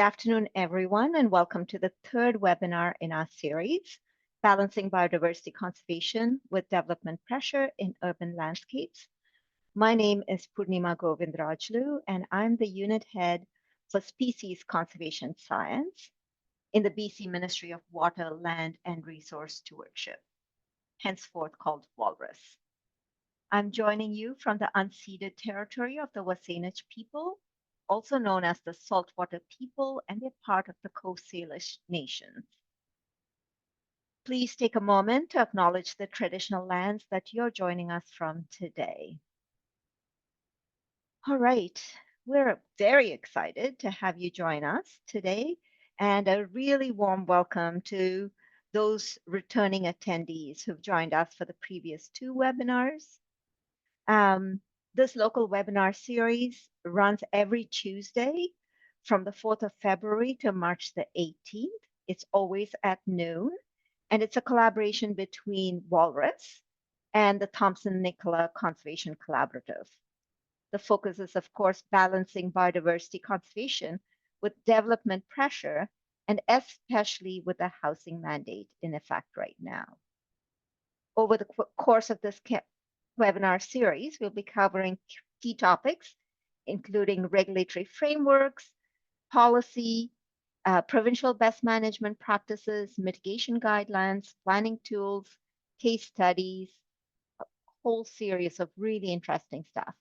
Good afternoon, everyone, and welcome to the third webinar in our series, Balancing Biodiversity Conservation with Development Pressure in Urban Landscapes. My name is Purnima Govindrajlu, and I'm the unit head for Species Conservation Science in the BC Ministry of Water, Land, and Resource Stewardship, henceforth called Walrus. I'm joining you from the unceded territory of the Wasanich people, also known as the Saltwater people, and they're part of the Coast Salish nations. Please take a moment to acknowledge the traditional lands that you're joining us from today. All right, we're very excited to have you join us today, and a really warm welcome to those returning attendees who've joined us for the previous two webinars. This local webinar series runs every Tuesday from the 4th of February to March the 18th. It's always at noon, and it's a collaboration between Walrus and the Thompson-Nicola Conservation Collaborative. The focus is, of course, balancing biodiversity conservation with development pressure, and especially with the housing mandate in effect right now. Over the course of this webinar series, we'll be covering key topics, including regulatory frameworks, policy, provincial best management practices, mitigation guidelines, planning tools, case studies, a whole series of really interesting stuff.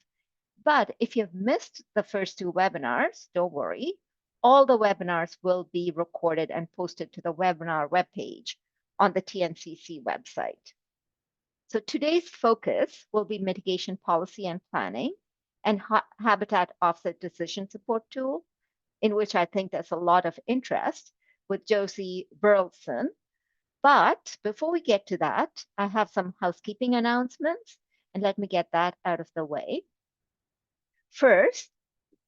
But if you've missed the first two webinars, don't worry. All the webinars will be recorded and posted to the webinar webpage on the TNCC website. So today's focus will be mitigation policy and planning and habitat offset decision support tool, in which I think there's a lot of interest with Josie Beruldsen. But before we get to that, I have some housekeeping announcements, and let me get that out of the way. First,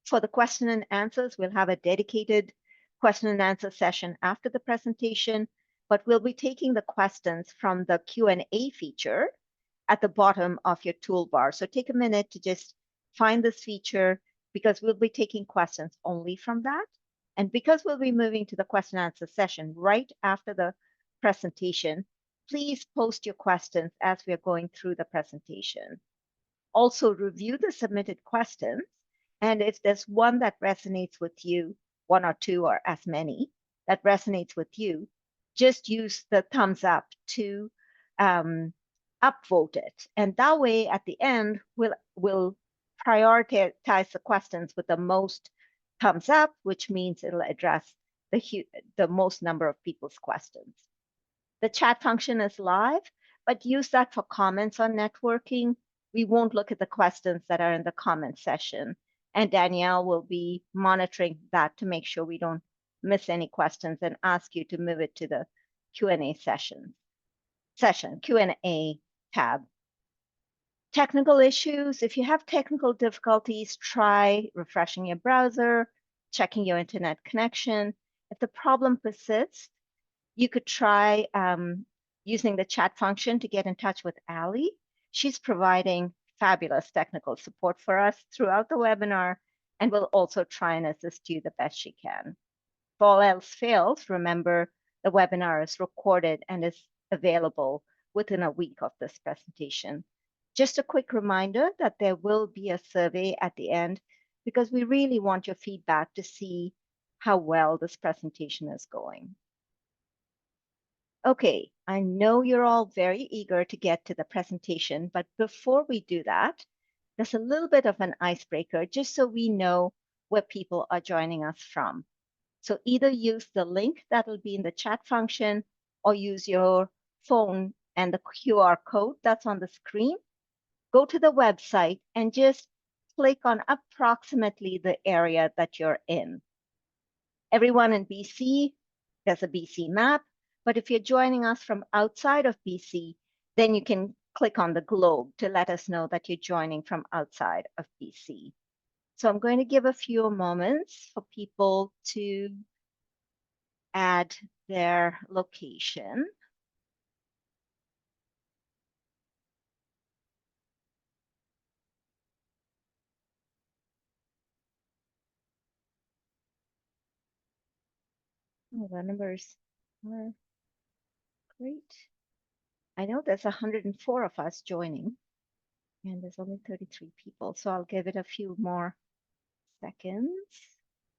for the question and answers, we'll have a dedicated question and answer session after the presentation, but we'll be taking the questions from the Q&A feature at the bottom of your toolbar. So take a minute to just find this feature, because we'll be taking questions only from that. And because we'll be moving to the question and answer session right after the presentation, please post your questions as we're going through the presentation. Also review the submitted questions, and if there's one that resonates with you, one or two or as many that resonates with you, just use the thumbs up to upvote it. And that way, at the end, we'll prioritize the questions with the most thumbs up, which means it'll address the most number of people's questions. The chat function is live, but use that for comments on networking. We won't look at the questions that are in the comment session, and Danielle will be monitoring that to make sure we don't miss any questions and ask you to move it to the Q&A Q&A tab. Technical issues. If you have technical difficulties, try refreshing your browser, checking your internet connection. If the problem persists, you could try using the chat function to get in touch with Ali. She's providing fabulous technical support for us throughout the webinar, and will also try and assist you the best she can. If all else fails, remember the webinar is recorded and is available within a week of this presentation. Just a quick reminder that there will be a survey at the end, because we really want your feedback to see how well this presentation is going. Okay, I know you're all very eager to get to the presentation, but before we do that, there's a little bit of an icebreaker just so we know where people are joining us from. So either use the link that'll be in the chat function, or use your phone and the QR code that's on the screen. Go to the website and just click on approximately the area that you're in. Everyone in BC, there's a BC map. But if you're joining us from outside of BC, then you can click on the globe to let us know that you're joining from outside of BC. So I'm going to give a few moments for people to add their location. Oh, the numbers are great. I know there's 104 of us joining, and there's only 33 people, so I'll give it a few more seconds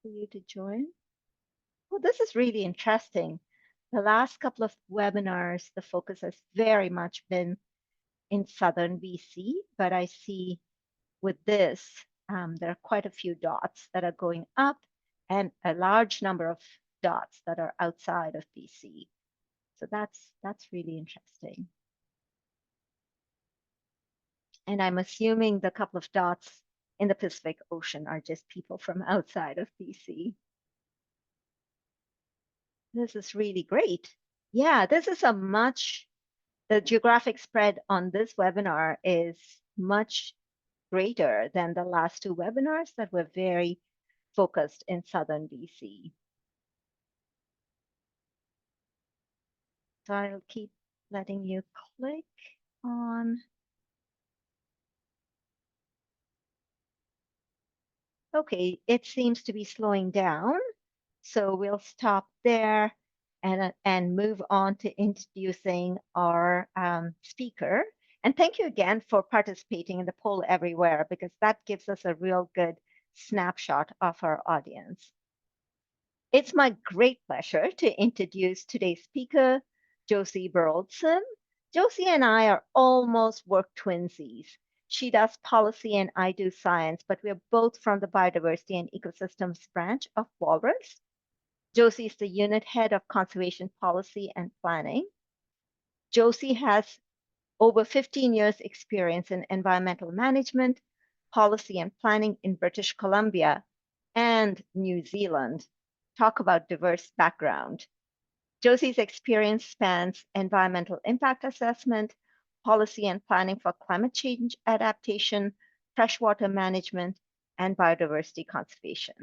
for you to join. Well, this is really interesting. The last couple of webinars, the focus has very much been in southern BC, but I see with this, there are quite a few dots that are going up and a large number of dots that are outside of BC. So that's really interesting. And I'm assuming the couple of dots in the Pacific Ocean are just people from outside of BC. This is really great. Yeah, this is the geographic spread on this webinar is much greater than the last two webinars that were very focused in southern BC. So I'll keep letting you click on. Okay, it seems to be slowing down. So we'll stop there and move on to introducing our speaker. And thank you again for participating in the poll everywhere, because that gives us a real good snapshot of our audience. It's my great pleasure to introduce today's speaker, Josie Beruldsen. Josie and I are almost work twinsies. She does policy and I do science, but we're both from the Biodiversity and Ecosystems branch of Walrus. Josie is the unit head of conservation policy and planning. Josie has over 15 years experience in environmental management, policy and planning in British Columbia and New Zealand. Talk about diverse background. Josie's experience spans environmental impact assessment, policy and planning for climate change adaptation, freshwater management, and biodiversity conservation.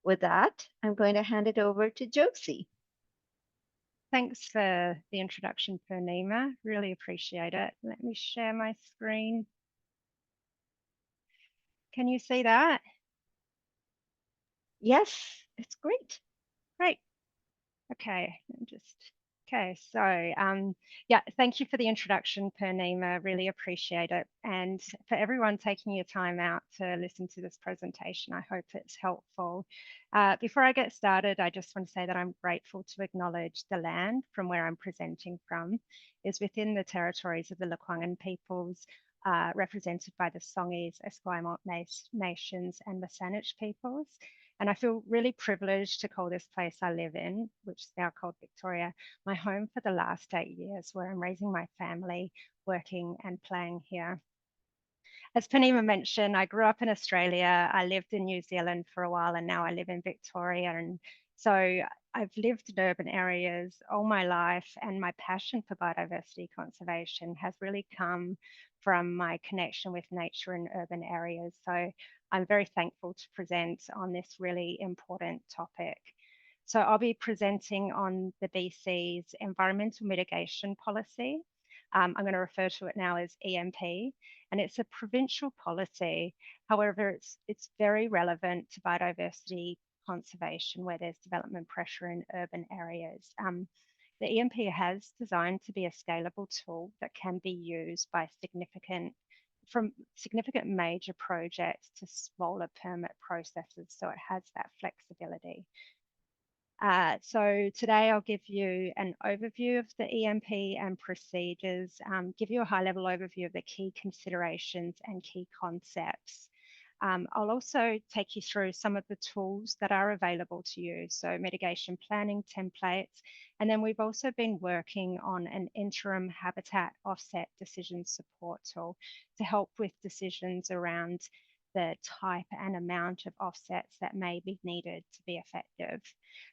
With that, I'm going to hand it over to Josie. Thanks for the introduction, Purnima. Really appreciate it. Let me share my screen. Can you see that? Yes, it's great. Great. Okay, so yeah, thank you for the introduction, Purnima. Really appreciate it. And for everyone taking your time out to listen to this presentation, I hope it's helpful. Before I get started, I just want to say that I'm grateful to acknowledge the land from where I'm presenting from is within the territories of the Lekwungen peoples, represented by the Songhees, Esquimalt nations, and the Saanich peoples. And I feel really privileged to call this place I live in, which is now called Victoria, my home for the last 8 years, where I'm raising my family, working and playing here. As Purnima mentioned, I grew up in Australia. I lived in New Zealand for a while, and now I live in Victoria. And so I've lived in urban areas all my life, and my passion for biodiversity conservation has really come from my connection with nature in urban areas. So I'm very thankful to present on this really important topic. So I'll be presenting on the BC's Environmental Mitigation Policy. I'm going to refer to it now as EMP, and it's a provincial policy. However, it's very relevant to biodiversity conservation where there's development pressure in urban areas. The EMP has designed to be a scalable tool that can be used by from significant major projects to smaller permit processes, so it has that flexibility. So today I'll give you an overview of the EMP and procedures, give you a high-level overview of the key considerations and key concepts. I'll also take you through some of the tools that are available to you, so mitigation planning templates, and then we've also been working on an interim habitat offset decision support tool to help with decisions around the type and amount of offsets that may be needed to be effective.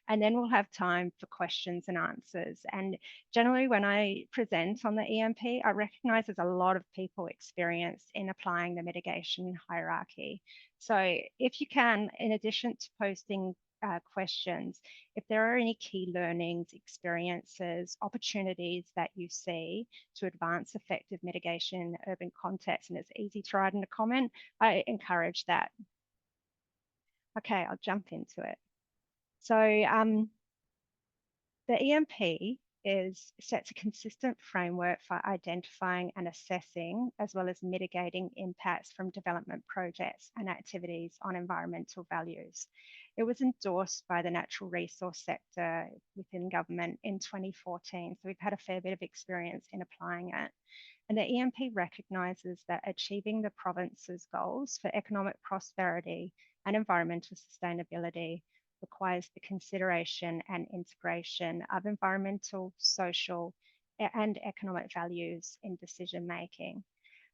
And then we'll have time for questions and answers. And generally when I present on the EMP, I recognize there's a lot of people experienced in applying the mitigation hierarchy. So if you can, in addition to posting questions, if there are any key learnings, experiences, opportunities that you see to advance effective mitigation in the urban context, and it's easy to write in a comment, I encourage that. Okay, I'll jump into it. So The EMP sets a consistent framework for identifying and assessing, as well as mitigating impacts from development projects and activities on environmental values. It was endorsed by the natural resource sector within government in 2014, so we've had a fair bit of experience in applying it. And the EMP recognises that achieving the province's goals for economic prosperity and environmental sustainability requires the consideration and integration of environmental, social, and economic values in decision making.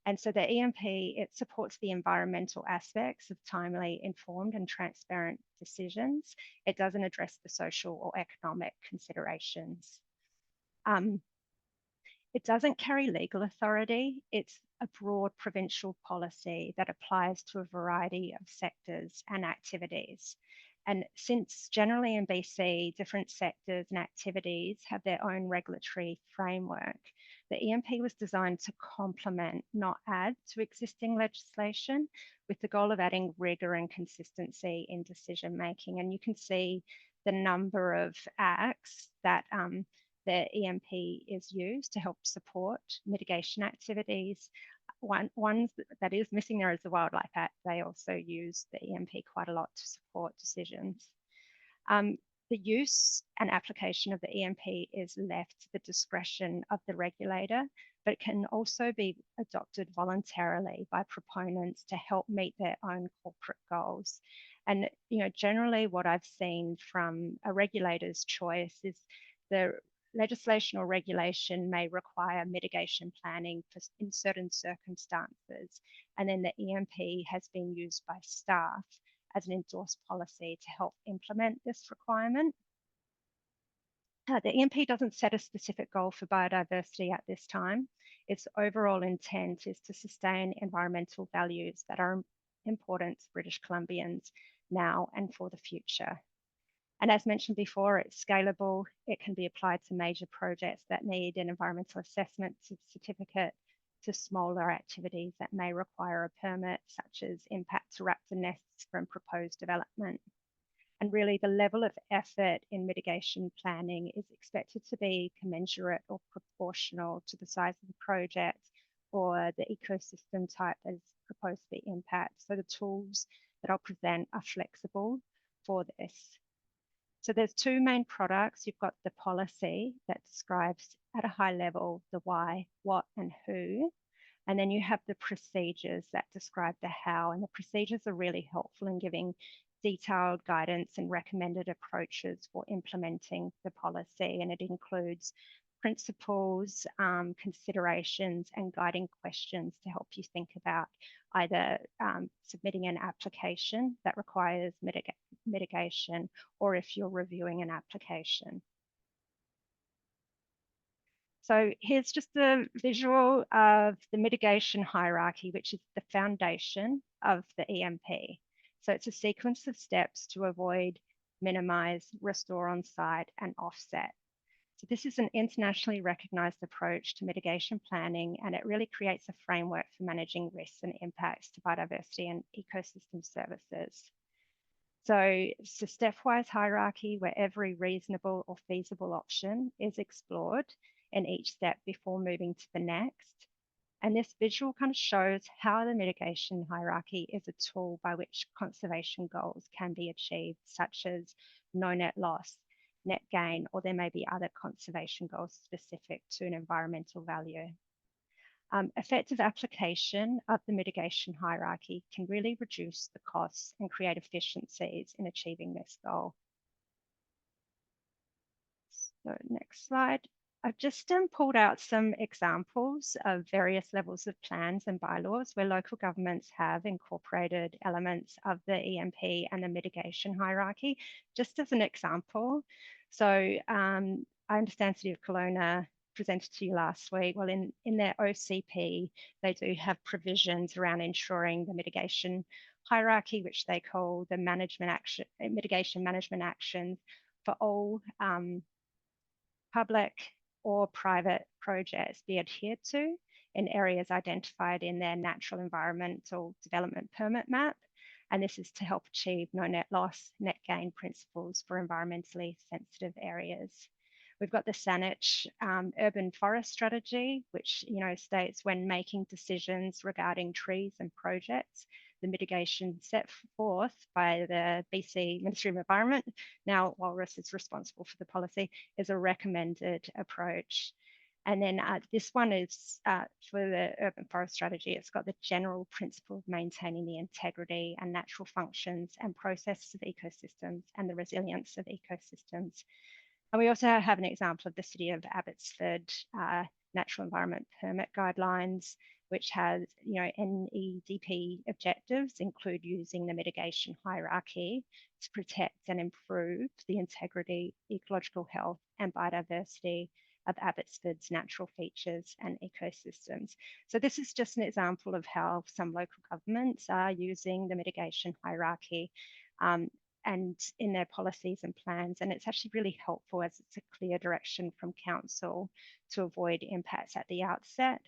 And so the EMP, it supports the environmental aspects of timely, informed, and transparent decisions. It doesn't address the social or economic considerations. It doesn't carry legal authority. It's a broad provincial policy that applies to a variety of sectors and activities. And since generally in BC, different sectors and activities have their own regulatory framework, the EMP was designed to complement, not add to existing legislation, with the goal of adding rigour and consistency in decision making. And you can see the number of acts that the EMP is used to help support mitigation activities. One that is missing there is the Wildlife Act. They also use the EMP quite a lot to support decisions. The use and application of the EMP is left to the discretion of the regulator, but it can also be adopted voluntarily by proponents to help meet their own corporate goals. And generally what I've seen from a regulator's choice is the legislation or regulation may require mitigation planning in certain circumstances, and then the EMP has been used by staff as an endorsed policy to help implement this requirement. The EMP doesn't set a specific goal for biodiversity at this time. Its overall intent is to sustain environmental values that are important to British Columbians now and for the future. And as mentioned before, it's scalable. It can be applied to major projects that need an environmental assessment certificate, to smaller activities that may require a permit, such as impact to raptor nests from proposed development. And really the level of effort in mitigation planning is expected to be commensurate or proportional to the size of the project or the ecosystem type that is proposed to be impacted. So the tools that I'll present are flexible for this. So there's two main products. You've got the policy that describes at a high level the why, what, and who. And then you have the procedures that describe the how. And the procedures are really helpful in giving detailed guidance and recommended approaches for implementing the policy. And it includes principles, considerations, and guiding questions to help you think about either submitting an application that requires mitigation, or if you're reviewing an application. So here's just a visual of the mitigation hierarchy, which is the foundation of the EMP. So it's a sequence of steps to avoid, minimize, restore on site, and offset. So this is an internationally recognized approach to mitigation planning, and it really creates a framework for managing risks and impacts to biodiversity and ecosystem services. So it's a stepwise hierarchy where every reasonable or feasible option is explored in each step before moving to the next. And this visual kind of shows how the mitigation hierarchy is a tool by which conservation goals can be achieved, such as no net loss, net gain, or there may be other conservation goals specific to an environmental value. Effective application of the mitigation hierarchy can really reduce the costs and create efficiencies in achieving this goal. So next slide. I've just pulled out some examples of various levels of plans and bylaws where local governments have incorporated elements of the EMP and the mitigation hierarchy, just as an example. So I understand City of Kelowna presented to you last week. Well, in their OCP, they do have provisions around ensuring the mitigation hierarchy, which they call the mitigation management actions for all public or private projects be adhered to in areas identified in their natural environmental development permit map. And this is to help achieve no net loss, net gain principles for environmentally sensitive areas. We've got the Saanich urban forest strategy, which states when making decisions regarding trees and projects, the mitigation set forth by the BC Ministry of Environment, now Walrus is responsible for the policy, is a recommended approach. And then this one is for the urban forest strategy. It's got the general principle of maintaining the integrity and natural functions and processes of ecosystems and the resilience of ecosystems. And we also have an example of the City of Abbotsford Natural Environment Permit Guidelines, which has, NEDP objectives include using the mitigation hierarchy to protect and improve the integrity, ecological health, and biodiversity of Abbotsford's natural features and ecosystems. So this is just an example of how some local governments are using the mitigation hierarchy and in their policies and plans. And it's actually really helpful as it's a clear direction from council to avoid impacts at the outset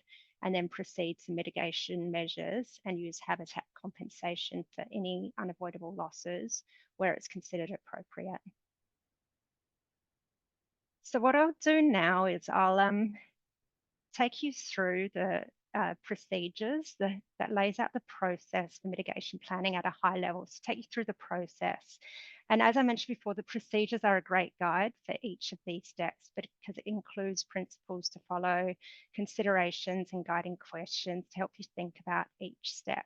and then proceed to mitigation measures and use habitat compensation for any unavoidable losses where it's considered appropriate. So what I'll do now is I'll take you through the procedures that lays out the process for mitigation planning at a high level. So take you through the process. And as I mentioned before, the procedures are a great guide for each of these steps, but because it includes principles to follow, considerations and guiding questions to help you think about each step.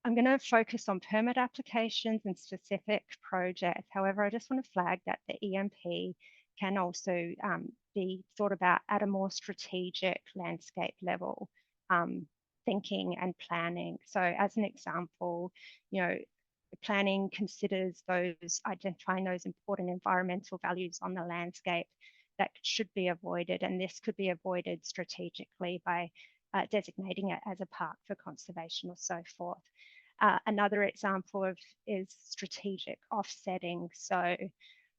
I'm going to focus on permit applications and specific projects. However, I just want to flag that the EMP can also be thought about at a more strategic landscape level, thinking and planning. So as an example, planning considers identifying those important environmental values on the landscape that should be avoided. And this could be avoided strategically by designating it as a park for conservation or so forth. Another example is strategic offsetting. So,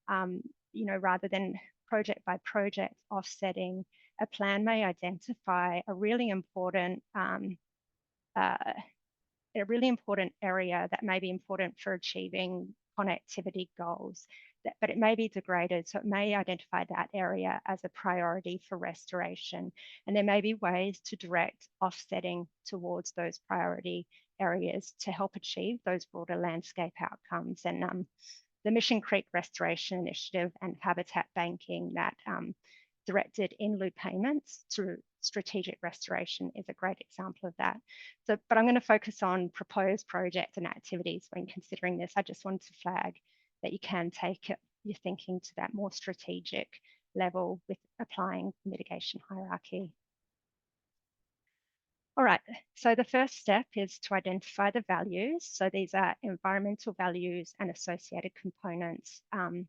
rather than project by project offsetting, a plan may identify a really important area that may be important for achieving connectivity goals, but it may be degraded. So it may identify that area as a priority for restoration. And there may be ways to direct offsetting towards those priority areas to help achieve those broader landscape outcomes. And the Mission Creek Restoration Initiative and habitat banking that directed in lieu payments through strategic restoration is a great example of that. So, but I'm going to focus on proposed projects and activities when considering this. I just wanted to flag that you can take your thinking to that more strategic level with applying mitigation hierarchy. All right, so the first step is to identify the values. So these are environmental values and associated components. And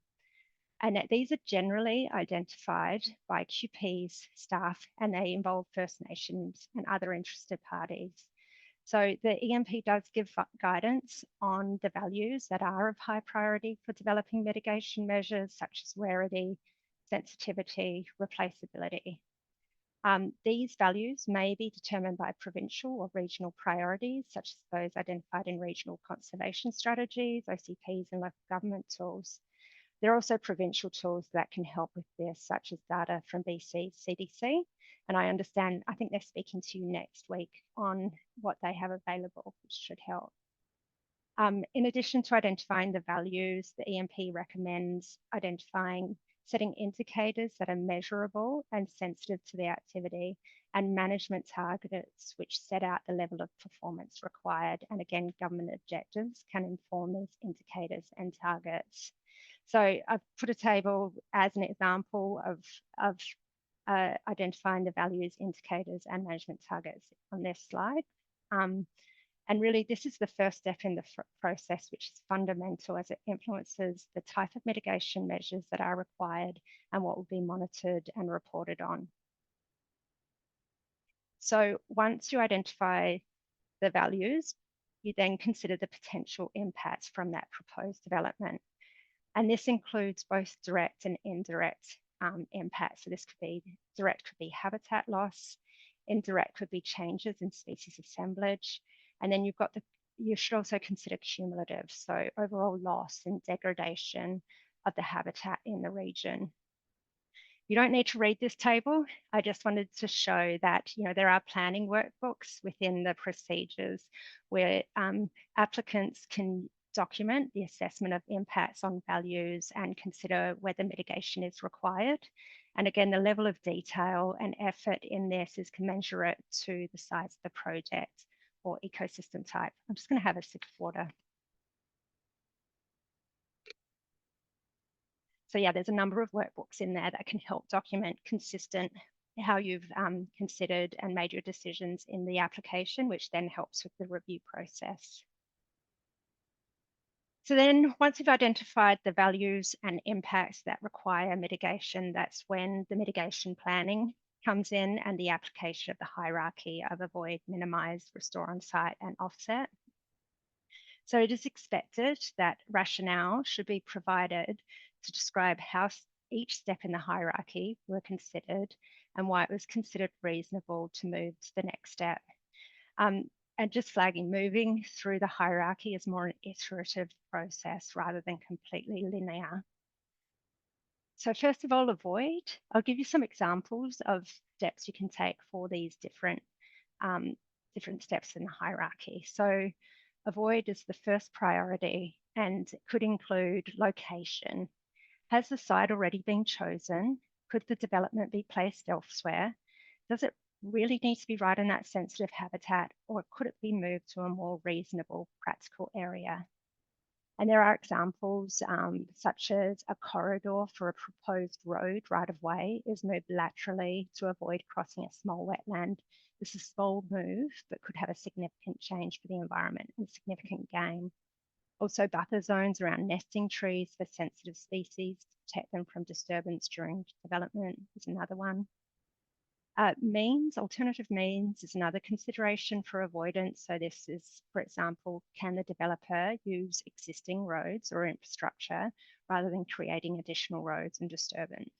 these are generally identified by QPs, staff, and they involve First Nations and other interested parties. So the EMP does give guidance on the values that are of high priority for developing mitigation measures, such as rarity, sensitivity, replaceability. These values may be determined by provincial or regional priorities, such as those identified in regional conservation strategies, OCPs, and local government tools. There are also provincial tools that can help with this, such as data from BC CDC. And I think they're speaking to you next week on what they have available, which should help. In addition to identifying the values, the EMP recommends setting indicators that are measurable and sensitive to the activity, and management targets which set out the level of performance required. And again, government objectives can inform these indicators and targets. So I've put a table as an example of identifying the values, indicators, and management targets on this slide. And really, this is the first step in the process, which is fundamental as it influences the type of mitigation measures that are required and what will be monitored and reported on. So once you identify the values, you then consider the potential impacts from that proposed development. And this includes both direct and indirect impacts. So this could be direct, could be habitat loss, indirect could be changes in species assemblage. And then you should also consider cumulative, so overall loss and degradation of the habitat in the region. You don't need to read this table. I just wanted to show that, there are planning workbooks within the procedures where applicants can document the assessment of impacts on values and consider whether mitigation is required. And again, the level of detail and effort in this is commensurate to the size of the project or ecosystem type. I'm just going to have a sip of water. So yeah, there's a number of workbooks in there that can help document consistent how you've considered and made your decisions in the application, which then helps with the review process. So then once you've identified the values and impacts that require mitigation, that's when the mitigation planning comes in and the application of the hierarchy of avoid, minimize, restore on site and offset. So it is expected that rationale should be provided to describe how each step in the hierarchy were considered and why it was considered reasonable to move to the next step. And just flagging, moving through the hierarchy is more an iterative process rather than completely linear. So first of all, avoid. I'll give you some examples of steps you can take for these different steps in the hierarchy. So avoid is the first priority and it could include location. Has the site already been chosen? Could the development be placed elsewhere? Does it really need to be right in that sensitive habitat, or could it be moved to a more reasonable, practical area? And there are examples such as a corridor for a proposed road right of way is moved laterally to avoid crossing a small wetland. This is a small move, but could have a significant change for the environment and significant gain. Also, buffer zones around nesting trees for sensitive species to protect them from disturbance during development is another one. Alternative means is another consideration for avoidance. So this is, for example, can the developer use existing roads or infrastructure rather than creating additional roads and disturbance?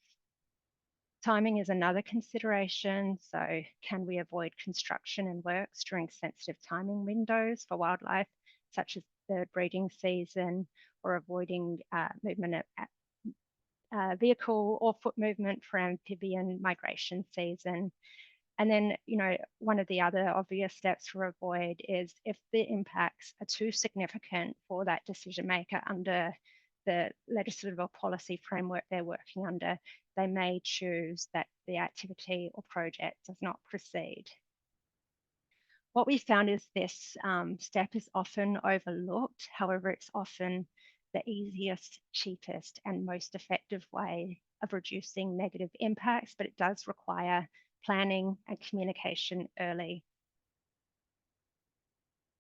Timing is another consideration. So can we avoid construction and works during sensitive timing windows for wildlife, such as the breeding season, or avoiding movement of vehicle or foot movement for amphibian migration season. And then, one of the other obvious steps for avoid is if the impacts are too significant for that decision maker under the legislative or policy framework they're working under, they may choose that the activity or project does not proceed. What we found is this step is often overlooked. However, it's often the easiest, cheapest, and most effective way of reducing negative impacts, but it does require planning and communication early.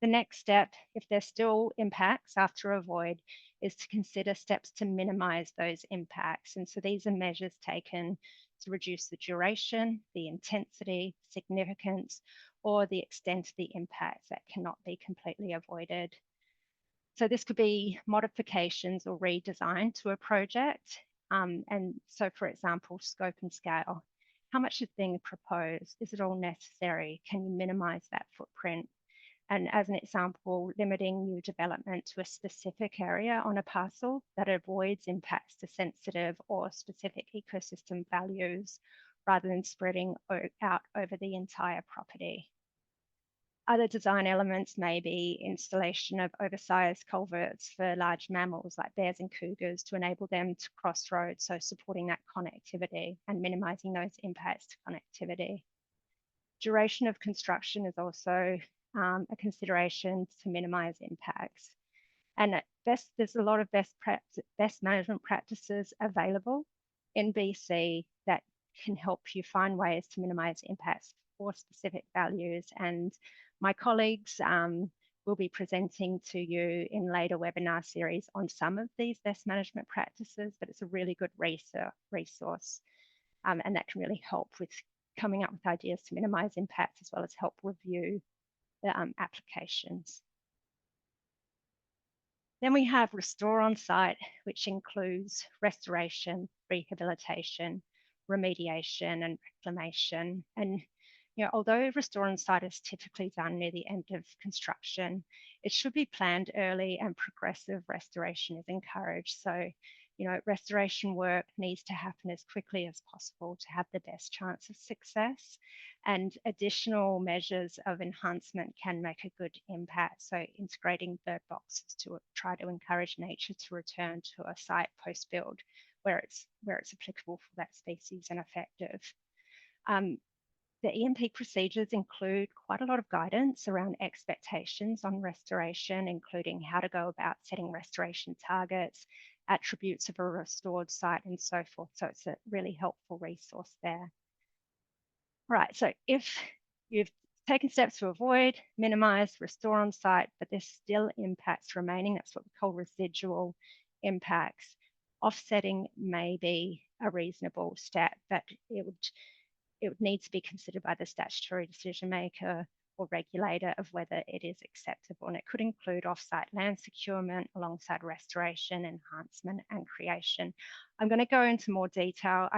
The next step, if there's still impacts after avoid, is to consider steps to minimize those impacts. And so these are measures taken to reduce the duration, the intensity, significance, or the extent of the impacts that cannot be completely avoided. So this could be modifications or redesign to a project. And so, for example, scope and scale. How much is being proposed? Is it all necessary? Can you minimize that footprint? And as an example, limiting new development to a specific area on a parcel that avoids impacts to sensitive or specific ecosystem values rather than spreading out over the entire property. Other design elements may be installation of oversized culverts for large mammals like bears and cougars to enable them to cross roads, so supporting that connectivity and minimizing those impacts to connectivity. Duration of construction is also a consideration to minimize impacts. And there's a lot of best management practices available in BC that can help you find ways to minimize impacts for specific values. And my colleagues will be presenting to you in later webinar series on some of these best management practices, but it's a really good resource. And that can really help with coming up with ideas to minimize impacts as well as help review the applications. Then we have restore on site, which includes restoration, rehabilitation, remediation, and reclamation. And although restore on site is typically done near the end of construction, it should be planned early and progressive restoration is encouraged. So restoration work needs to happen as quickly as possible to have the best chance of success, and additional measures of enhancement can make a good impact. So integrating bird boxes to try to encourage nature to return to a site post-build where it's applicable for that species and effective. The EMP procedures include quite a lot of guidance around expectations on restoration, including how to go about setting restoration targets, attributes of a restored site, and so forth. So it's a really helpful resource there. Right, so if you've taken steps to avoid, minimize, restore on site, but there's still impacts remaining, that's what we call residual impacts. Offsetting may be a reasonable step, but it would need to be considered by the statutory decision maker or regulator of whether it is acceptable. And it could include offsite land securement alongside restoration, enhancement, and creation. I'm going to go into more detail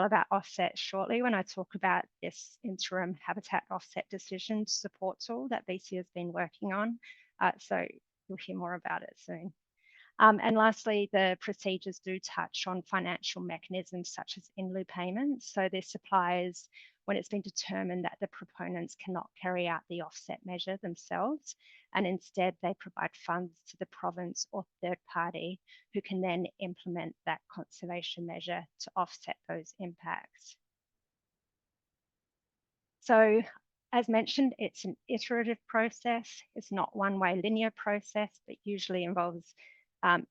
about offset shortly when I talk about this interim habitat offset decision support tool that BC has been working on. So you'll hear more about it soon. And lastly, the procedures do touch on financial mechanisms such as in lieu payments. So this applies when it's been determined that the proponents cannot carry out the offset measure themselves, and instead they provide funds to the province or third party who can then implement that conservation measure to offset those impacts. So as mentioned, it's an iterative process. It's not one-way linear process, but usually involves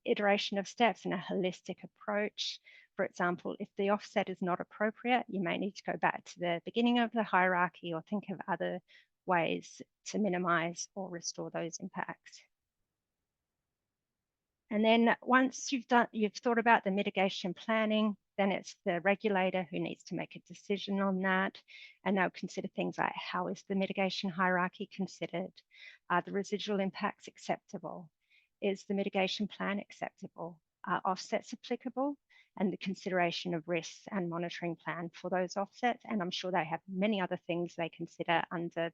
iteration of steps and a holistic approach. For example, if the offset is not appropriate, you may need to go back to the beginning of the hierarchy or think of other ways to minimize or restore those impacts. And then once you've thought about the mitigation planning, then it's the regulator who needs to make a decision on that. And they'll consider things like, how is the mitigation hierarchy considered? Are the residual impacts acceptable? Is the mitigation plan acceptable? Are offsets applicable? And the consideration of risks and monitoring plan for those offsets. And I'm sure they have many other things they consider under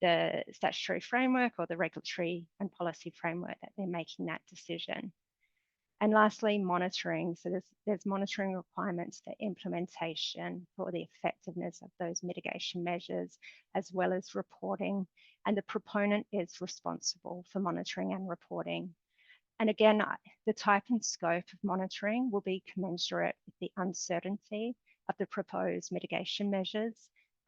the statutory framework or the regulatory and policy framework that they're making that decision. And lastly, monitoring. So there's monitoring requirements for implementation for the effectiveness of those mitigation measures, as well as reporting. And the proponent is responsible for monitoring and reporting. And again, the type and scope of monitoring will be commensurate with the uncertainty of the proposed mitigation measures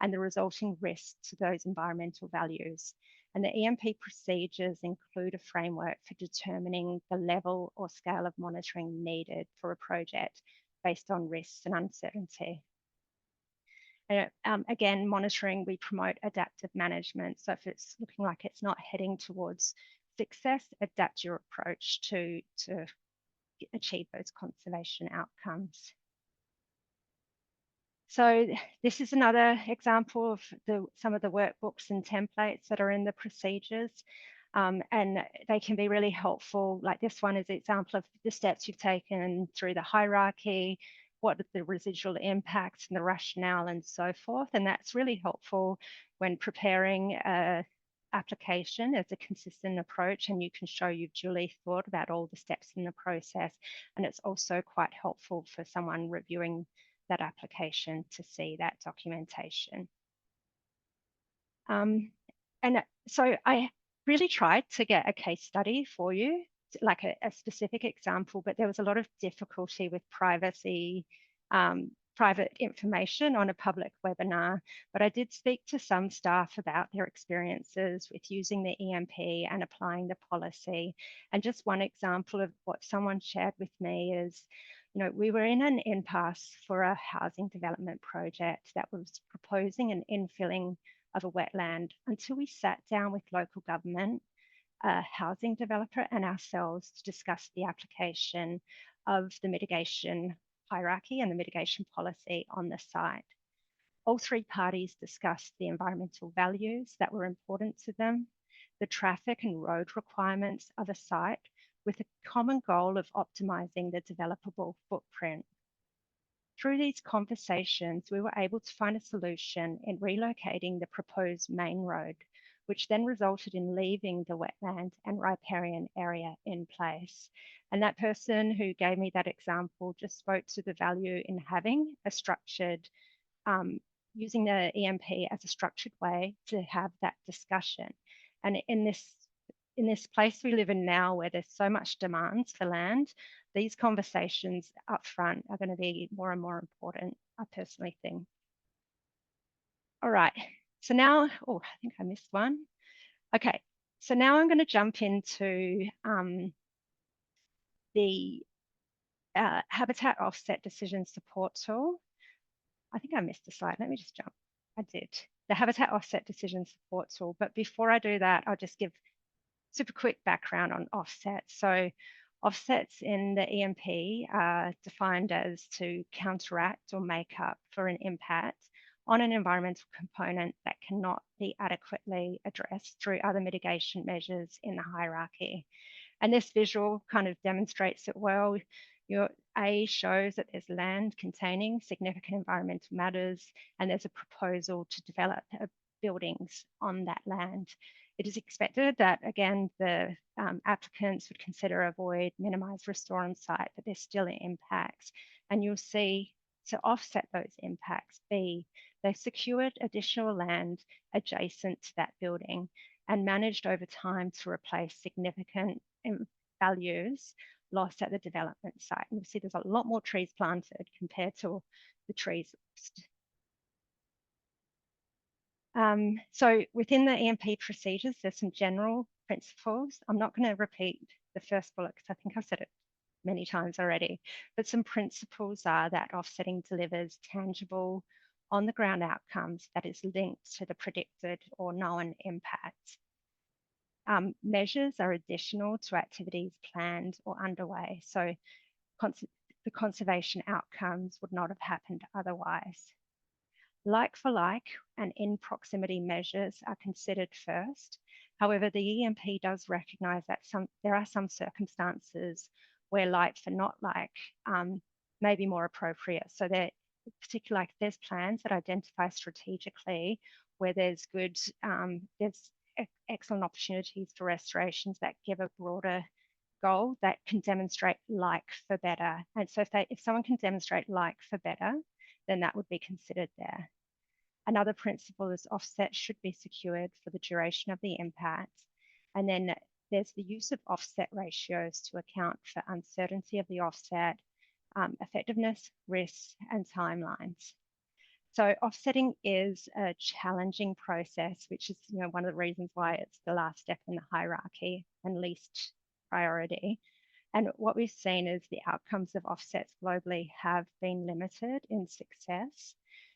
and the resulting risks to those environmental values. And the EMP procedures include a framework for determining the level or scale of monitoring needed for a project based on risks and uncertainty. And again, monitoring, we promote adaptive management. So if it's looking like it's not heading towards success, adapt your approach to achieve those conservation outcomes. So this is another example of some of the workbooks and templates that are in the procedures, and they can be really helpful. Like this one is an example of the steps you've taken through the hierarchy, what are the residual impacts and the rationale and so forth. And that's really helpful when preparing a application as a consistent approach, and you can show you've duly thought about all the steps in the process. And it's also quite helpful for someone reviewing that application to see that documentation. And so I really tried to get a case study for you, like a specific example, but there was a lot of difficulty with privacy, private information on a public webinar. But I did speak to some staff about their experiences with using the EMP and applying the policy. And just one example of what someone shared with me is, we were in an impasse for a housing development project that was proposing an infilling of a wetland until we sat down with local government, a housing developer, and ourselves to discuss the application of the mitigation hierarchy and the mitigation policy on the site. All three parties discussed the environmental values that were important to them, the traffic and road requirements of a site, with a common goal of optimizing the developable footprint. Through these conversations, we were able to find a solution in relocating the proposed main road, which then resulted in leaving the wetland and riparian area in place. And that person who gave me that example just spoke to the value in having a structured, using the EMP as a structured way to have that discussion. And in this place we live in now, where there's so much demand for land, these conversations up front are going to be more and more important, I personally think. All right, so now, oh, I think I missed one. Okay, so now I'm going to jump into the habitat offset decision support tool. I think I missed a slide. Let me just jump. I did. The habitat offset decision support tool. But before I do that, I'll just give super quick background on offsets. So offsets in the EMP are defined as to counteract or make up for an impact on an environmental component that cannot be adequately addressed through other mitigation measures in the hierarchy. And this visual kind of demonstrates it well. Your A shows that there's land containing significant environmental matters, and there's a proposal to develop buildings on that land. It is expected that, again, the applicants would consider, avoid, minimize, restore on site, but there's still impacts. And you'll see, to offset those impacts, B, they've secured additional land adjacent to that building and managed over time to replace significant values lost at the development site. And you see there's a lot more trees planted compared to the trees lost. So within the EMP procedures, there's some general principles. I'm not going to repeat the first bullet because I think I've said it many times already, but some principles are that offsetting delivers tangible on-the-ground outcomes that is linked to the predicted or known impacts. Measures are additional to activities planned or underway, so the conservation outcomes would not have happened otherwise. Like for like and in proximity measures are considered first. However, the EMP does recognise that there are some circumstances where like for not like may be more appropriate. So there, particularly like there's plans that identify strategically where there's good, there's excellent opportunities for restorations that give a broader goal that can demonstrate like for better. And so if someone can demonstrate like for better, then that would be considered there. Another principle is offset should be secured for the duration of the impact. And then there's the use of offset ratios to account for uncertainty of the offset, effectiveness, risks, and timelines. So offsetting is a challenging process, which is one of the reasons why it's the last step in the hierarchy and least priority. And what we've seen is the outcomes of offsets globally have been limited in success.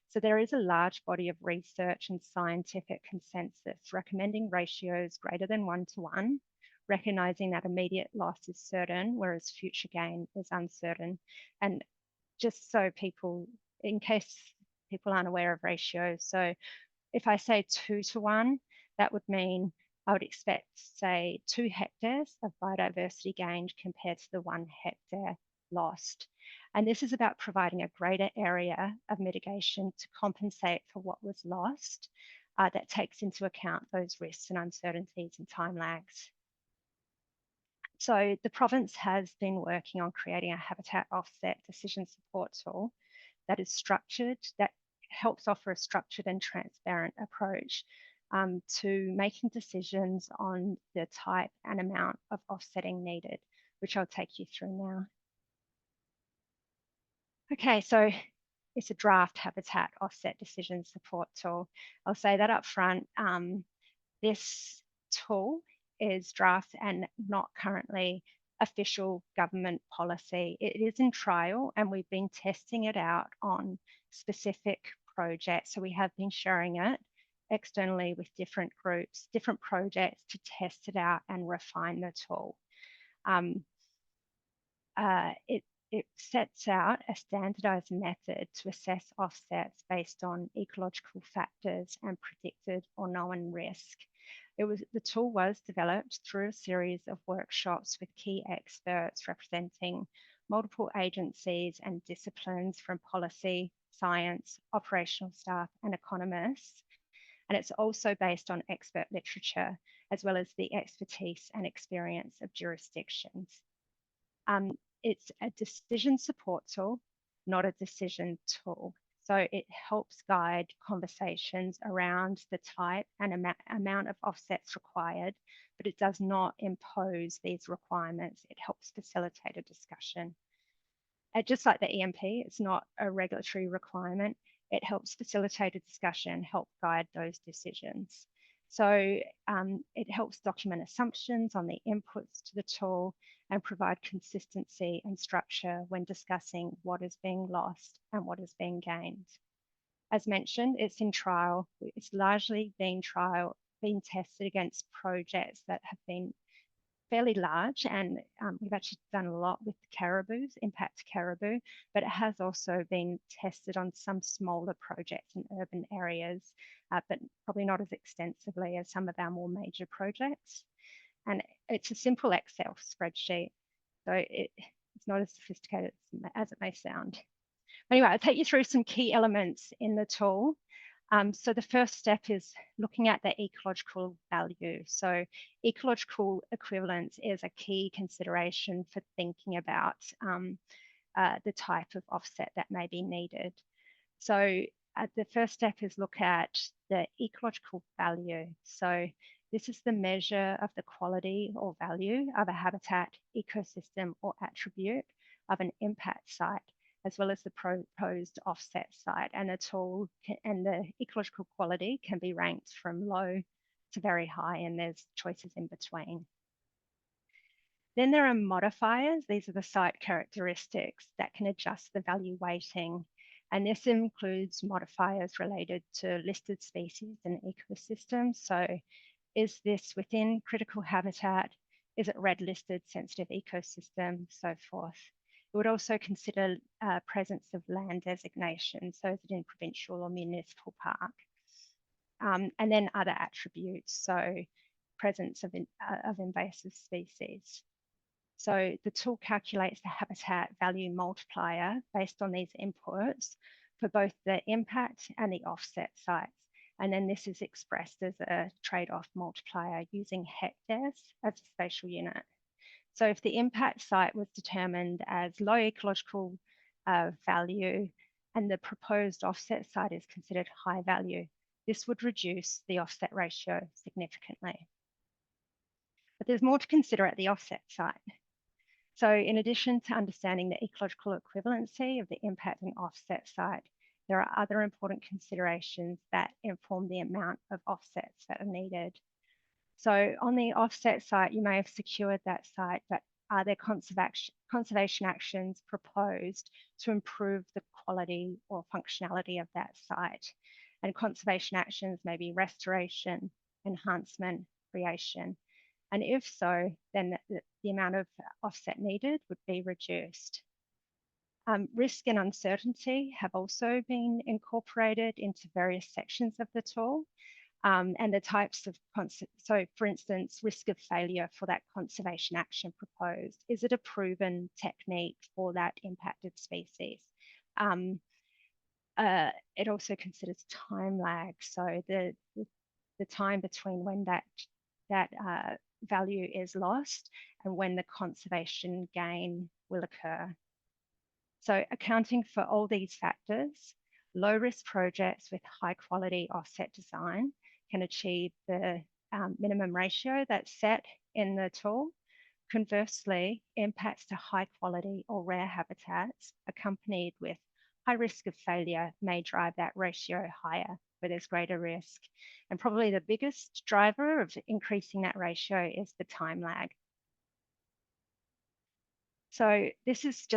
So there is a large body of research and scientific consensus recommending ratios greater than 1:1, recognizing that immediate loss is certain, whereas future gain is uncertain. And just so people, in case people aren't aware of ratios, so if I say 2:1, that would mean I would expect, say, 2 hectares of biodiversity gained compared to the 1 hectare lost. And this is about providing a greater area of mitigation to compensate for what was lost that takes into account those risks and uncertainties and time lags. So the province has been working on creating a habitat offset decision support tool that is structured, that helps offer a structured and transparent approach to making decisions on the type and amount of offsetting needed, which I'll take you through now. Okay, so it's a draft habitat offset decision support tool. I'll say that up front. This tool is draft and not currently official government policy. It is in trial and we've been testing it out on specific projects. So we have been sharing it externally with different groups, different projects to test it out and refine the tool. It sets out a standardized method to assess offsets based on ecological factors and predicted or known risk. The tool was developed through a series of workshops with key experts representing multiple agencies and disciplines from policy, science, operational staff, and economists. And it's also based on expert literature, as well as the expertise and experience of jurisdictions. It's a decision support tool, not a decision tool. So it helps guide conversations around the type and amount of offsets required, but it does not impose these requirements. It helps facilitate a discussion. Just like the EMP, it's not a regulatory requirement. It helps facilitate a discussion, help guide those decisions. So it helps document assumptions on the inputs to the tool and provide consistency and structure when discussing what is being lost and what is being gained. As mentioned, it's in trial. It's largely been tested against projects that have been fairly large, and we've actually done a lot with caribous, impact caribou, but it has also been tested on some smaller projects in urban areas, but probably not as extensively as some of our more major projects. And it's a simple Excel spreadsheet, so it's not as sophisticated as it may sound. Anyway, I'll take you through some key elements in the tool. So the first step is looking at the ecological value. So ecological equivalence is a key consideration for thinking about the type of offset that may be needed. So the first step is look at the ecological value. So this is the measure of the quality or value of a habitat, ecosystem, or attribute of an impact site, as well as the proposed offset site. And the tool and the ecological quality can be ranked from low to very high, and there's choices in between. Then there are modifiers. These are the site characteristics that can adjust the value weighting. And this includes modifiers related to listed species and ecosystems. So is this within critical habitat? Is it red listed sensitive ecosystem, so forth. It would also consider presence of land designation, so is it in provincial or municipal park? And then other attributes, so presence of invasive species. So the tool calculates the habitat value multiplier based on these inputs for both the impact and the offset sites. And then this is expressed as a trade-off multiplier using hectares as a spatial unit. So if the impact site was determined as low ecological value and the proposed offset site is considered high value, this would reduce the offset ratio significantly. But there's more to consider at the offset site. So in addition to understanding the ecological equivalency of the impact and offset site, there are other important considerations that inform the amount of offsets that are needed. So on the offset site, you may have secured that site, but are there conservation actions proposed to improve the quality or functionality of that site? And conservation actions may be restoration, enhancement, creation. And if so, then the amount of offset needed would be reduced. Risk and uncertainty have also been incorporated into various sections of the tool. And the types of, so for instance, risk of failure for that conservation action proposed. Is it a proven technique for that impacted species? It also considers time lag. So the time between when that value is lost and when the conservation gain will occur. So accounting for all these factors, low risk projects with high quality offset design can achieve the minimum ratio that's set in the tool. Conversely, impacts to high quality or rare habitats accompanied with high risk of failure may drive that ratio higher, where there's greater risk. And probably the biggest driver of increasing that ratio is the time lag. So this is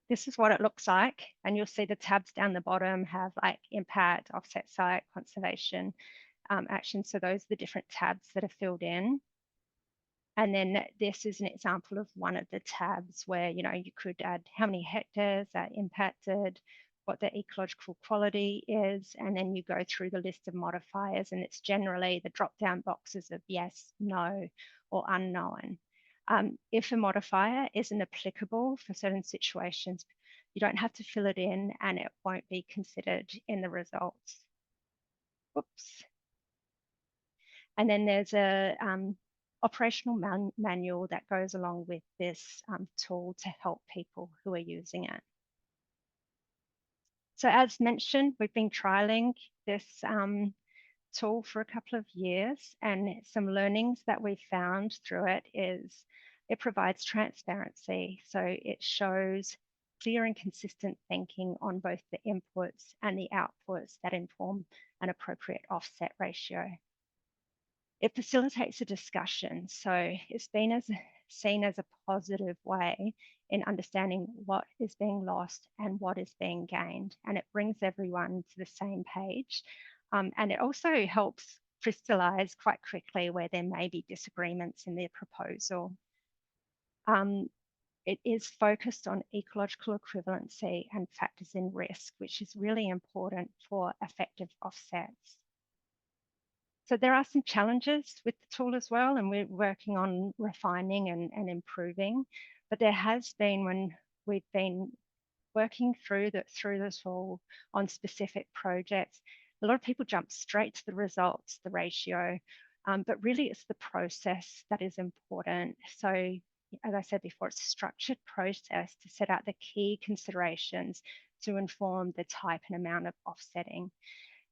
this is what it looks like. And you'll see the tabs down the bottom have like impact, offset site, conservation action. So those are the different tabs that are filled in. And then this is an example of one of the tabs where, you know, you could add how many hectares are impacted, what the ecological quality is, and then you go through the list of modifiers, and it's generally the drop-down boxes of yes, no, or unknown. If a modifier isn't applicable for certain situations, you don't have to fill it in and it won't be considered in the results. Whoops. And then there's a operational manual that goes along with this tool to help people who are using it. So as mentioned, we've been trialing this tool for a couple of years, and some learnings that we've found through it is it provides transparency. So it shows clear and consistent thinking on both the inputs and the outputs that inform an appropriate offset ratio. It facilitates a discussion. So it's been seen as a positive way in understanding what is being lost and what is being gained. And it brings everyone to the same page. And it also helps crystallize quite quickly where there may be disagreements in the proposal. It is focused on ecological equivalency and factors in risk, which is really important for effective offsets. So there are some challenges with the tool as well, and we're working on refining and improving. But there has been, when we've been working through the tool on specific projects, a lot of people jump straight to the results, the ratio, but really it's the process that is important. So as I said before, it's a structured process to set out the key considerations to inform the type and amount of offsetting.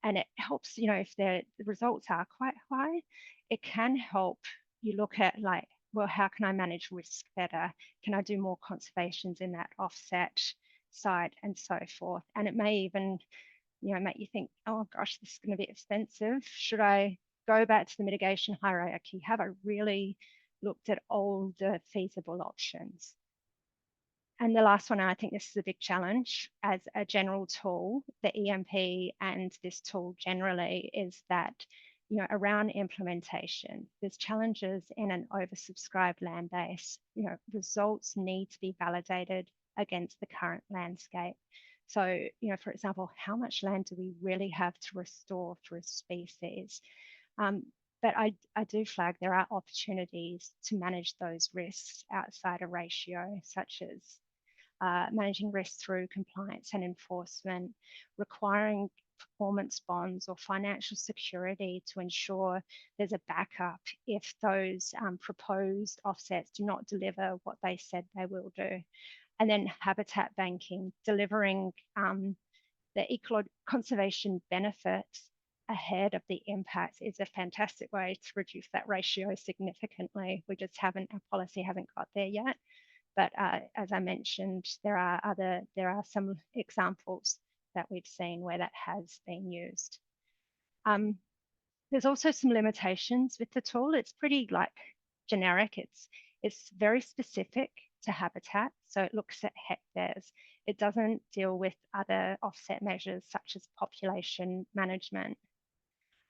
And it helps, if the results are quite high, it can help you look at like, well, how can I manage risk better? Can I do more conservations in that offset site and so forth? And it may even, make you think, oh gosh, this is going to be expensive. Should I go back to the mitigation hierarchy? Have I really looked at all the feasible options? And the last one, and I think this is a big challenge as a general tool, the EMP and this tool generally, is that, around implementation, there's challenges in an oversubscribed land base. Results need to be validated against the current landscape. So, for example, how much land do we really have to restore for a species? But I do flag there are opportunities to manage those risks outside a ratio, such as managing risk through compliance and enforcement, requiring performance bonds or financial security to ensure there's a backup if those proposed offsets do not deliver what they said they will do. And then habitat banking, delivering the conservation benefits ahead of the impacts is a fantastic way to reduce that ratio significantly. We just haven't, our policy hasn't got there yet. But as I mentioned, there are some examples that we've seen where that has been used. There's also some limitations with the tool. It's pretty generic. It's very specific to habitat, so it looks at hectares. It doesn't deal with other offset measures such as population management.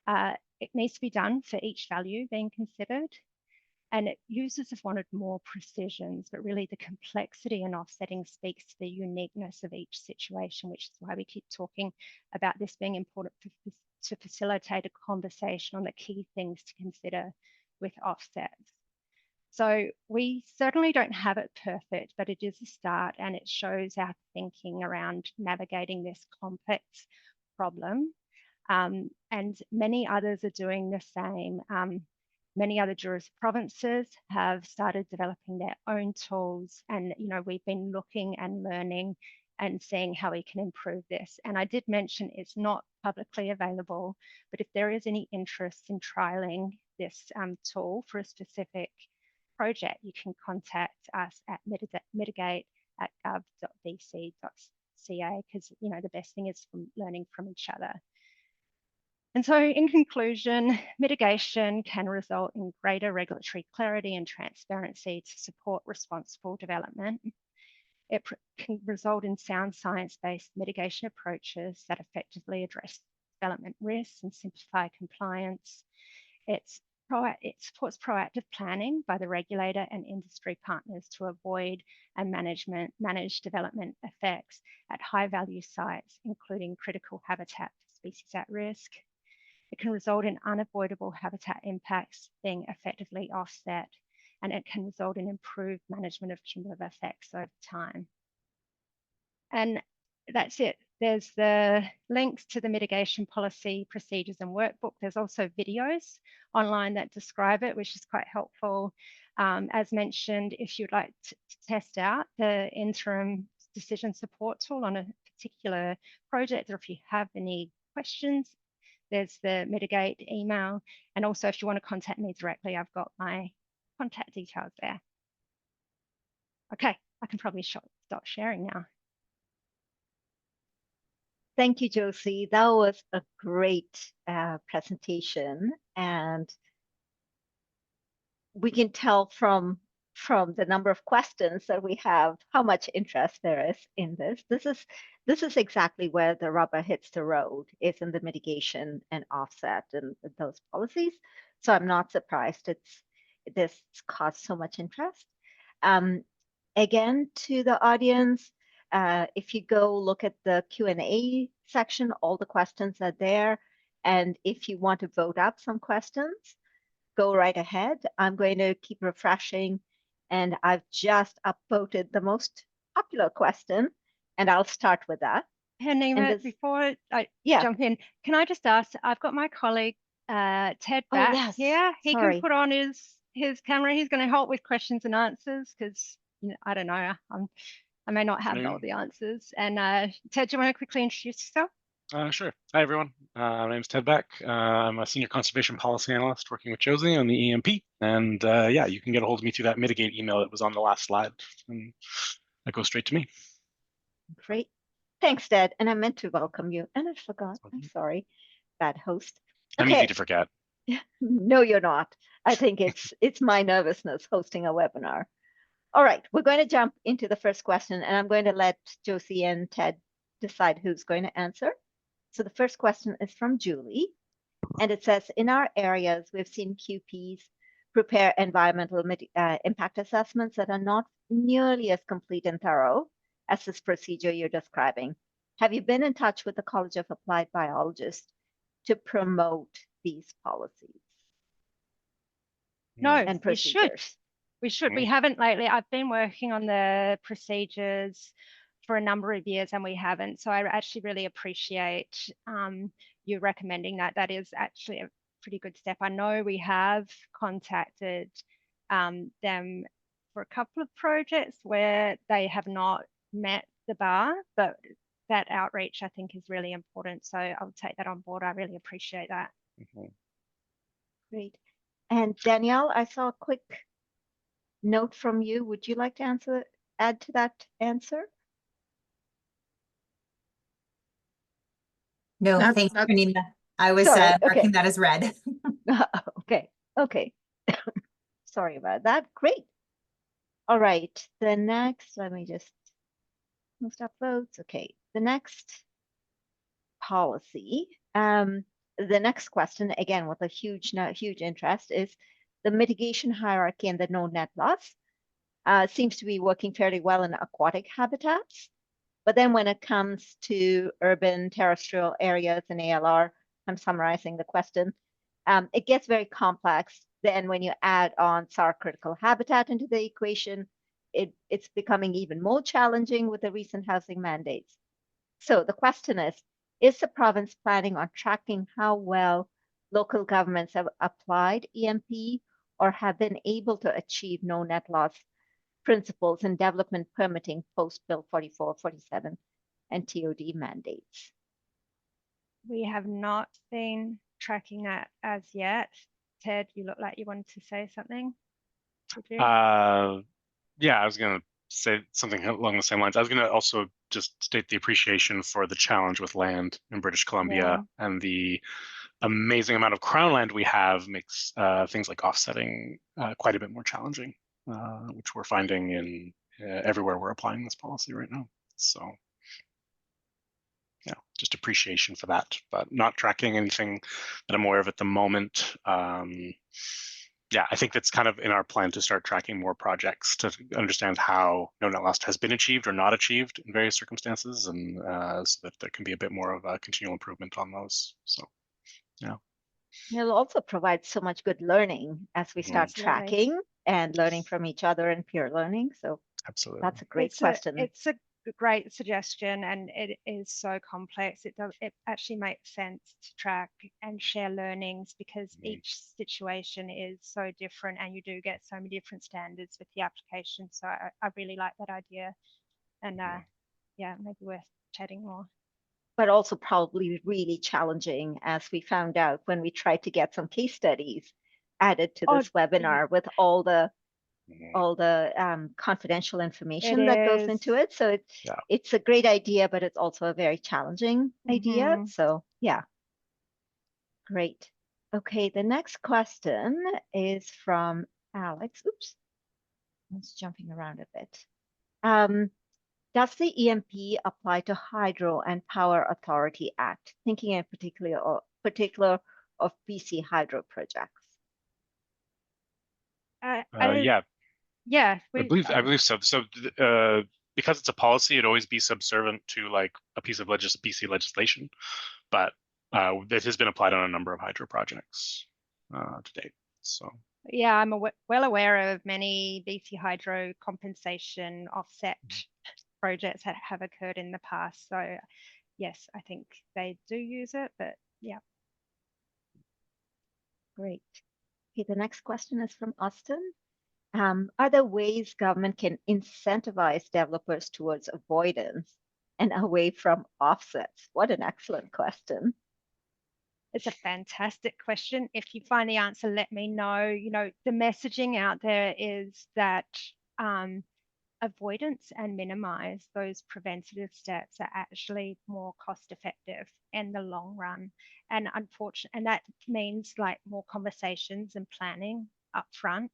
It needs to be done for each value being considered. And users have wanted more precisions, but really the complexity in offsetting speaks to the uniqueness of each situation, which is why we keep talking about this being important to facilitate a conversation on the key things to consider with offsets. So we certainly don't have it perfect, but it is a start, and it shows our thinking around navigating this complex problem. And many others are doing the same. Many other provinces have started developing their own tools, and we've been looking and learning and seeing how we can improve this. And I did mention it's not publicly available, but if there is any interest in trialing this tool for a specific project, you can contact us at mitigate@gov.bc.ca, because the best thing is from learning from each other. And so in conclusion, mitigation can result in greater regulatory clarity and transparency to support responsible development. It can result in sound science-based mitigation approaches that effectively address development risks and simplify compliance. It supports proactive planning by the regulator and industry partners to avoid and manage development effects at high-value sites, including critical habitat for species at risk. It can result in unavoidable habitat impacts being effectively offset, and it can result in improved management of cumulative effects over time. And that's it. There's the links to the mitigation policy, procedures and workbook. There's also videos online that describe it, which is quite helpful. As mentioned, if you'd like to test out the interim decision support tool on a particular project, or if you have any questions, there's the Mitigate email. And also if you want to contact me directly, I've got my contact details there. Okay, I can probably stop sharing now. Thank you, Josie. That was a great presentation, and we can tell from the number of questions that we have how much interest there is in this. This is exactly where the rubber hits the road, is in the mitigation and offset and those policies. So I'm not surprised this caused so much interest. Again, to the audience, if you go look at the Q&A section, all the questions are there. And if you want to vote up some questions, go right ahead. I'm going to keep refreshing, and I've just upvoted the most popular question, and I'll start with that. Nima, before I jump in, can I just ask, I've got my colleague Ted back here. He can put on his camera. He's going to help with questions and answers, because I don't know, I may not have all the answers. And Ted, do you want to quickly introduce yourself? Sure. Hi, everyone. My name is Ted Beck. I'm a senior conservation policy analyst working with Josie on the EMP. And yeah, you can get a hold of me through that Mitigate email that was on the last slide. And that goes straight to me. Great. Thanks, Ted. And I meant to welcome you, and I forgot. I'm sorry. Bad host. I'm easy to forget. No, you're not. I think it's my nervousness hosting a webinar. All right, we're going to jump into the first question, and I'm going to let Josie and Ted decide who's going to answer. So the first question is from Julie, and it says, in our areas, we've seen QPs prepare environmental impact assessments that are not nearly as complete and thorough as this procedure you're describing. Have you been in touch with the College of Applied Biologists to promote these policies? No, and procedures? We should. We haven't lately. I've been working on the procedures for a number of years, and we haven't. So I actually really appreciate you recommending that. That is actually a pretty good step. I know we have contacted them for a couple of projects where they have not met the bar, but that outreach, I think, is really important. So I'll take that on board. I really appreciate that. Great. And Danielle, I saw a quick note from you. Would you like to add to that answer? No, thanks, Nina. I was marking that as red. Okay. Sorry about that. Great. All right. The next, let me just most upvotes. Okay. The next policy. The next question, again, with a huge interest, is the mitigation hierarchy and the no net loss. Seems to be working fairly well in aquatic habitats. But then when it comes to urban terrestrial areas and ALR, I'm summarizing the question, it gets very complex. Then when you add on SAR critical habitat into the equation, it's becoming even more challenging with the recent housing mandates. So the question is the province planning on tracking how well local governments have applied EMP or have been able to achieve no net loss principles in development permitting post Bill 44, 47 and TOD mandates? We have not been tracking that as yet. Ted, you look like you wanted to say something. Yeah, I was going to say something along the same lines. I was going to also just state the appreciation for the challenge with land in British Columbia, and the amazing amount of crown land we have makes things like offsetting quite a bit more challenging, which we're finding in everywhere we're applying this policy right now. So yeah, just appreciation for that, but not tracking anything that I'm aware of at the moment. Yeah, I think that's kind of in our plan to start tracking more projects to understand how no net loss has been achieved or not achieved in various circumstances, and so that there can be a bit more of a continual improvement on those. So, yeah. It'll also provide so much good learning as we start tracking and learning from each other and peer learning. So absolutely, that's a great question. It's a a great suggestion, and it is so complex. It actually makes sense to track and share learnings, because each situation is so different, and you do get so many different standards with the application. So I really like that idea, and yeah, maybe worth chatting more. But also probably really challenging, as we found out when we tried to get some case studies added to this webinar with all the confidential information that goes into it. So it's a great idea, but it's also a very challenging idea. So yeah, great. Okay, the next question is from Alex. Oops, I was jumping around a bit. Does the EMP apply to Hydro and Power Authority Act? Thinking in particular of BC hydro projects. Yeah. Yeah, I believe so. So because it's a policy, it'd always be subservient to like a piece of BC legislation, but it has been applied on a number of hydro projects to date. So yeah, I'm well aware of many BC hydro compensation offset projects that have occurred in the past. So yes, I think they do use it, but yeah. Great. Okay, the next question is from Austin. Are there ways government can incentivize developers towards avoidance and away from offsets? What an excellent question. It's a fantastic question. If you find the answer, let me know. You know, the messaging out there is that avoidance and minimize those preventative steps are actually more cost effective in the long run. And unfortunately, and that means like more conversations and planning up front,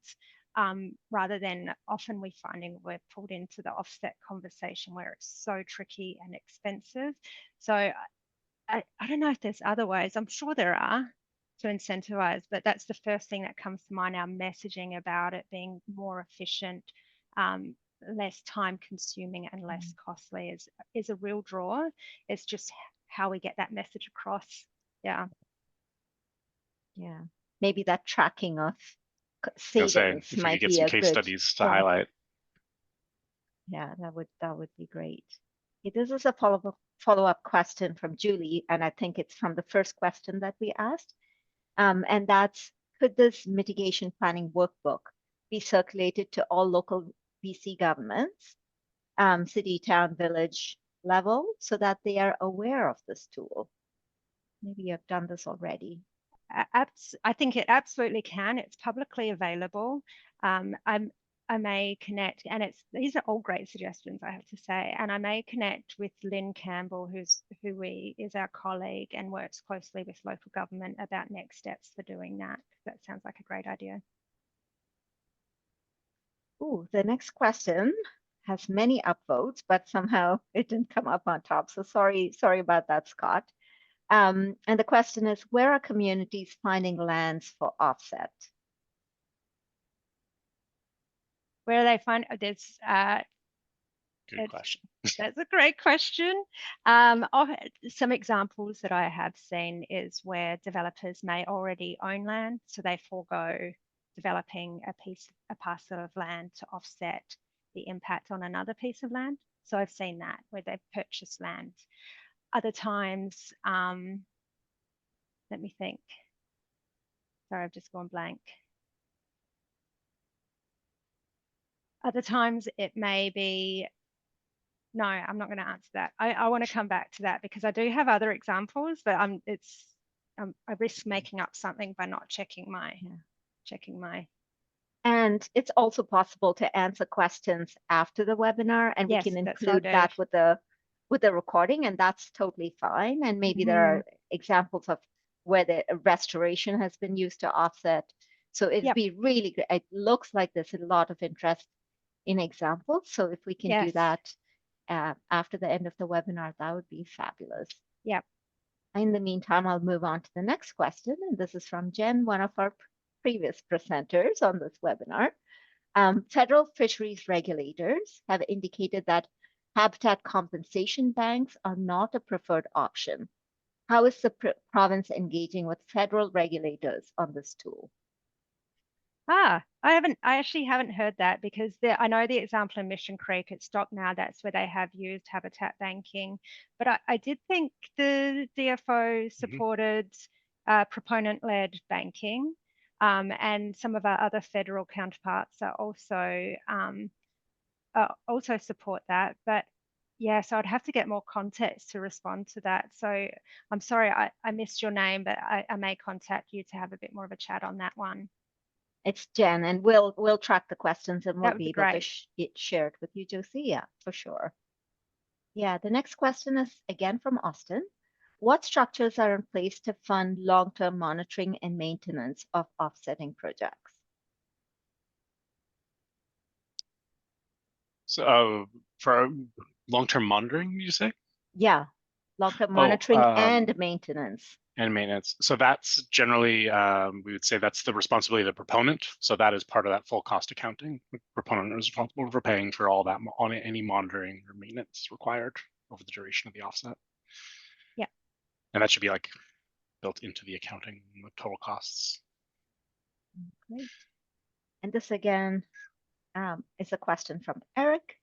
rather than often we're pulled into the offset conversation where it's so tricky and expensive. So I don't know if there's other ways. I'm sure there are to incentivize, but that's the first thing that comes to mind. Our messaging about it being more efficient, less time consuming and less costly is a real draw. It's just how we get that message across. Yeah. Maybe that tracking of savings might be a case good studies to highlight. Yeah, that would be great. Okay, this is a follow-up question from Julie, and I think it's from the first question that we asked. And that's, could this mitigation planning workbook be circulated to all local BC governments, city, town, village level, so that they are aware of this tool? Maybe you've done this already. I think it absolutely can. It's publicly available. I may connect, and these are all great suggestions, I have to say, and I may connect with Lynn Campbell, who is our colleague and works closely with local government about next steps for doing that. That sounds like a great idea. Oh, the next question has many upvotes, but somehow it didn't come up on top. So sorry about that, Scott. And the question is, where are communities finding lands for offset? Where do they find this? Good question. That's a great question. Some examples that I have seen is where developers may already own land, so they forego developing a parcel of land to offset the impact on another piece of land. So I've seen that where they've purchased land. Other times, let me think. Sorry, I've just gone blank. Other times it may be, no, I'm not going to answer that. I want to come back to that because I do have other examples, but I risk making up something by not checking my. And it's also possible to answer questions after the webinar, and yes, we can include that with the recording, and that's totally fine. And maybe there are examples of where the restoration has been used to offset. So it'd be really good. It looks like there's a lot of interest in examples. So if we can do that after the end of the webinar, that would be fabulous. Yep. In the meantime, I'll move on to the next question. And this is from Jen, one of our previous presenters on this webinar. Federal fisheries regulators have indicated that habitat compensation banks are not a preferred option. How is the province engaging with federal regulators on this tool? I actually haven't heard that, because I know the example in Mission Creek at Stocknow, that's where they have used habitat banking. But I did think the DFO supported proponent-led banking, and some of our other federal counterparts are also support that. But yeah, so I'd have to get more context to respond to that. So I'm sorry, I missed your name, but I may contact you to have a bit more of a chat on that one. It's Jen, and we'll track the questions and we'll be able great. to share it with you, Josie. Yeah, for sure. Yeah, the next question is again from Austin. What structures are in place to fund long-term monitoring and maintenance of offsetting projects? So for long-term monitoring, you say? Yeah, long-term monitoring and maintenance. And maintenance. So that's generally, we would say that's the responsibility of the proponent. So that is part of that full cost accounting. The proponent is responsible for paying for all that on any monitoring or maintenance required over the duration of the offset. Yeah. And that should be like built into the accounting, the total costs. Great. And this again is a question from Eric.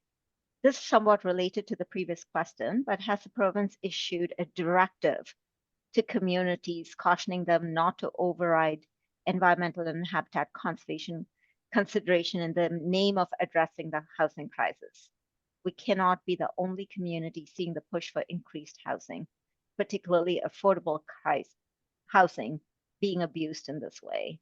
This is somewhat related to the previous question, but has the province issued a directive to communities cautioning them not to override environmental and habitat conservation consideration in the name of addressing the housing crisis? We cannot be the only community seeing the push for increased housing, particularly affordable housing, being abused in this way.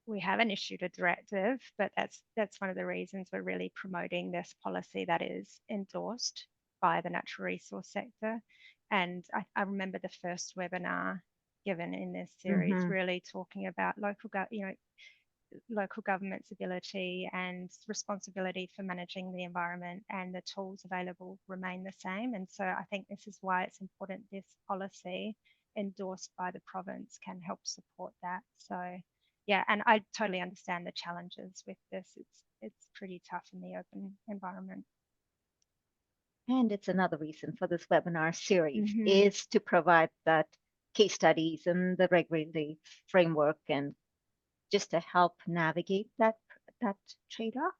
We haven't issued a directive, but that's one of the reasons we're really promoting this policy that is endorsed by the natural resource sector. And I remember the first webinar given in this series really talking about local government's ability and responsibility for managing the environment, and the tools available remain the same. And so I think this is why it's important this policy endorsed by the province can help support that. So yeah, and I totally understand the challenges with this. It's pretty tough in the open environment. And it's another reason for this webinar series is to provide that case studies and the regulatory framework, and just to help navigate that trade-off.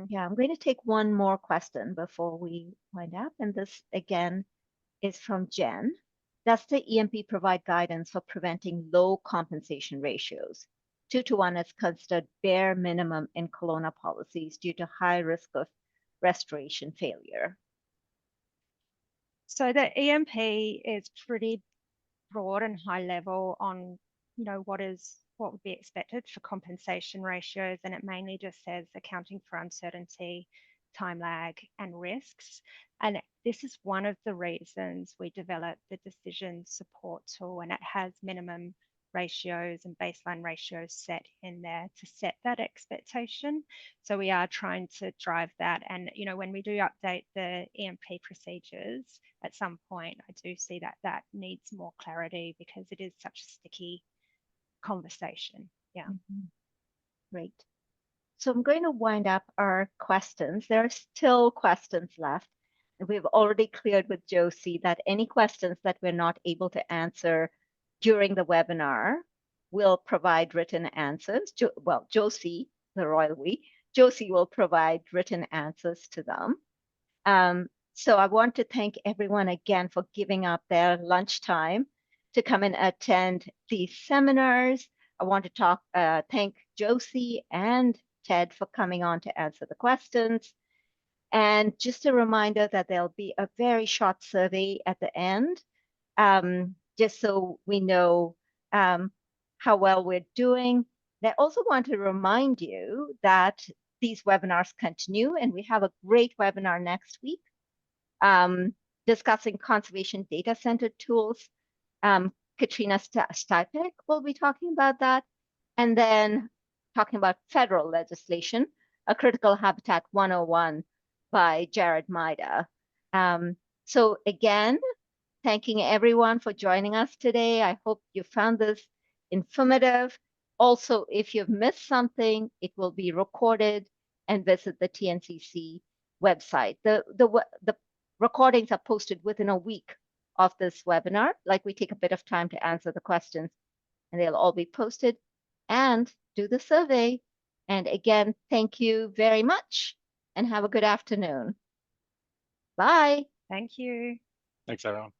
Yeah, I'm going to take one more question before we wind up. And this again is from Jen. Does the EMP provide guidance for preventing low compensation ratios? 2-to-1 is considered bare minimum in Kelowna policies due to high risk of restoration failure. So the EMP is pretty broad and high level on, what would be expected for compensation ratios, and it mainly just says accounting for uncertainty, time lag, and risks. And this is one of the reasons we developed the decision support tool, and it has minimum ratios and baseline ratios set in there to set that expectation. So we are trying to drive that. And, when we do update the EMP procedures at some point, I do see that needs more clarity, because it is such a sticky conversation. Yeah. Great. So I'm going to wind up our questions. There are still questions left. We've already cleared with Josie that any questions that we're not able to answer during the webinar will provide written answers. Josie, the royal we, Josie will provide written answers to them. So I want to thank everyone again for giving up their lunchtime to come and attend these seminars. I want to thank Josie and Ted for coming on to answer the questions. And just a reminder that there'll be a very short survey at the end, just so we know how well we're doing. And I also want to remind you that these webinars continue, and we have a great webinar next week discussing conservation data center tools. Katrina Stipek will be talking about that. And then talking about federal legislation, a Critical Habitat 101 by Jared Maida. So again, thanking everyone for joining us today. I hope you found this informative. Also, if you've missed something, it will be recorded, and visit the TNCC website. The recordings are posted within a week of this webinar. Like, we take a bit of time to answer the questions and they'll all be posted. And do the survey. And again, thank you very much and have a good afternoon. Bye. Thank you. Thanks, everyone.